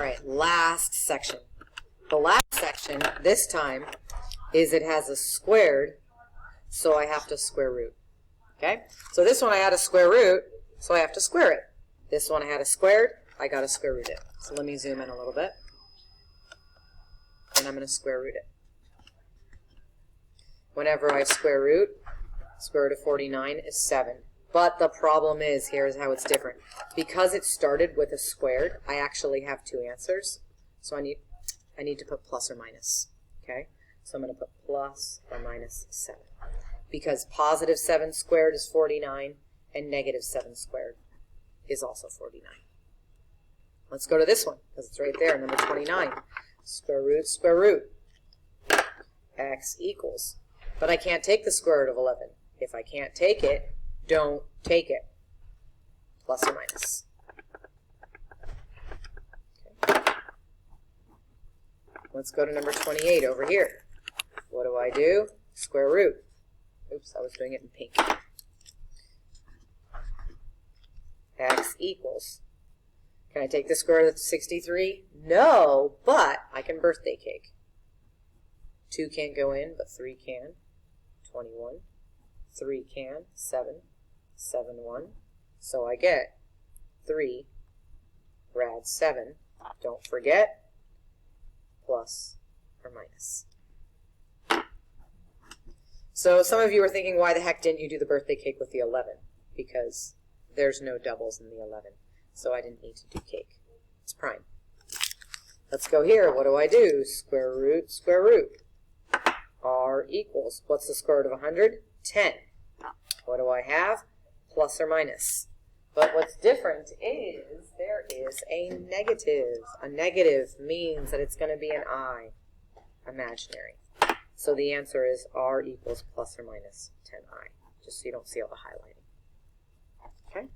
right, last section. The last section, this time, is it has a squared, so I have to square root. Okay? So this one I had a square root, so I have to square it. This one I had a squared, I got to square root it. So let me zoom in a little bit. And I'm going to square root it. Whenever I square root, square root of 49 is 7. But the problem is, here's how it's different. Because it started with a squared, I actually have two answers. So I need to put plus or minus. Okay? So I'm going to put plus or minus 7. Because positive 7 squared is 49, and negative 7 squared is also 49. Let's go to this one, because it's right there, number 29. Square root, x equals. But I can't take the square root of 11. If I can't take it, don't take it. Plus or minus. Okay. Let's go to number 28 over here. What do? Square root. Oops, I was doing it in pink. X equals. Can I take the square root of 63? No, but I can birthday cake. 2 can't go in, but 3 can. 21. 3 can. 7. 7, 1. So I get 3 rad 7. Don't forget, plus or minus. So some of you are thinking, why the heck didn't you do the birthday cake with the 11? Because there's no doubles in the 11. So I didn't need to do cake. It's prime. Let's go here. What do? Square root. R equals. What's the square root of 100? 10. What do I have? Plus or minus. But what's different is there is a negative. A negative means that it's going to be an I, imaginary. So the answer is R equals plus or minus 10I, just so you don't see all the highlighting. Okay?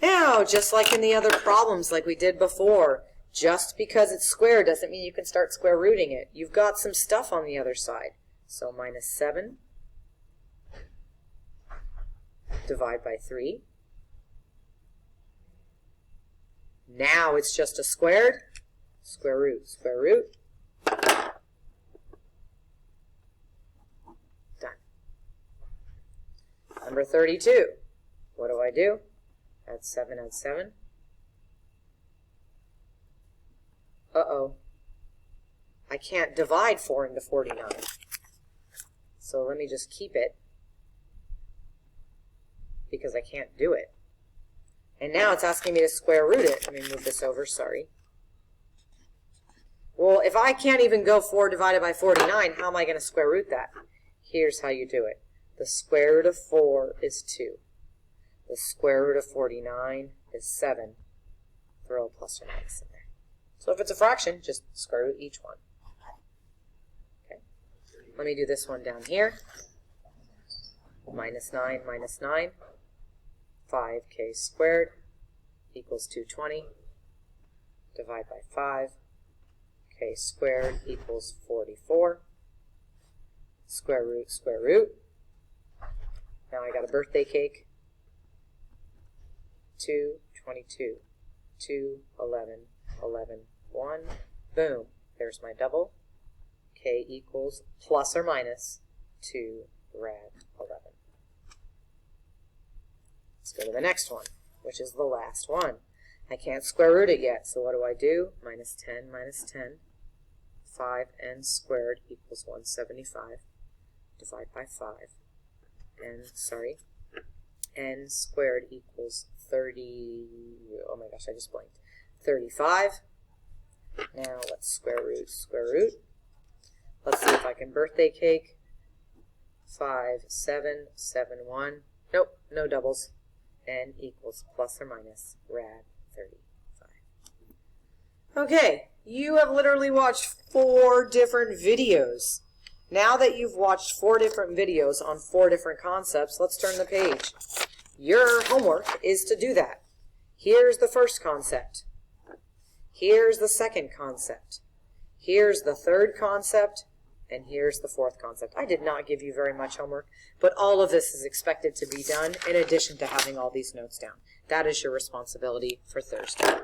Now, just like in the other problems like we did before, just because it's square doesn't mean you can start square rooting it. You've got some stuff on the other side. So minus 7, divide by 3. Now it's just a squared, square root. Done. Number 32. What do? Add 7, add 7. Uh-oh. I can't divide 4 into 49. So let me just keep it, because I can't do it. And now it's asking me to square root it. Let me move this over, sorry. Well, if I can't even go 4 divided by 49, how am I going to square root that? Here's how you do it. The square root of 4 is 2. The square root of 49 is 7. Throw a plus or minus in there. So if it's a fraction, just square root each one. Okay. Let me do this one down here. Minus 9, 5k squared equals 220. Divide by 5. K squared equals 44. Square root. Now I got a birthday cake. 2, 22, 2, 11, 11, 1. Boom. There's my double. K equals plus or minus 2 rad 11. Let's go to the next one, which is the last one. I can't square root it yet, so what do? Minus 10, 5n squared equals 175. Divide by 5. N squared equals 30, oh my gosh, I just blanked. 35. Now let's square root. Let's see if I can birthday cake. 5, 7, 7, 1. Nope, no doubles. N equals plus or minus rad 35. Okay, you have literally watched 4 different videos. Now that you've watched 4 different videos on 4 different concepts, let's turn the page. Your homework is to do that. Here's the first concept. Here's the second concept. Here's the third concept. And here's the fourth concept. I did not give you very much homework, but all of this is expected to be done in addition to having all these notes down. That is your responsibility for Thursday.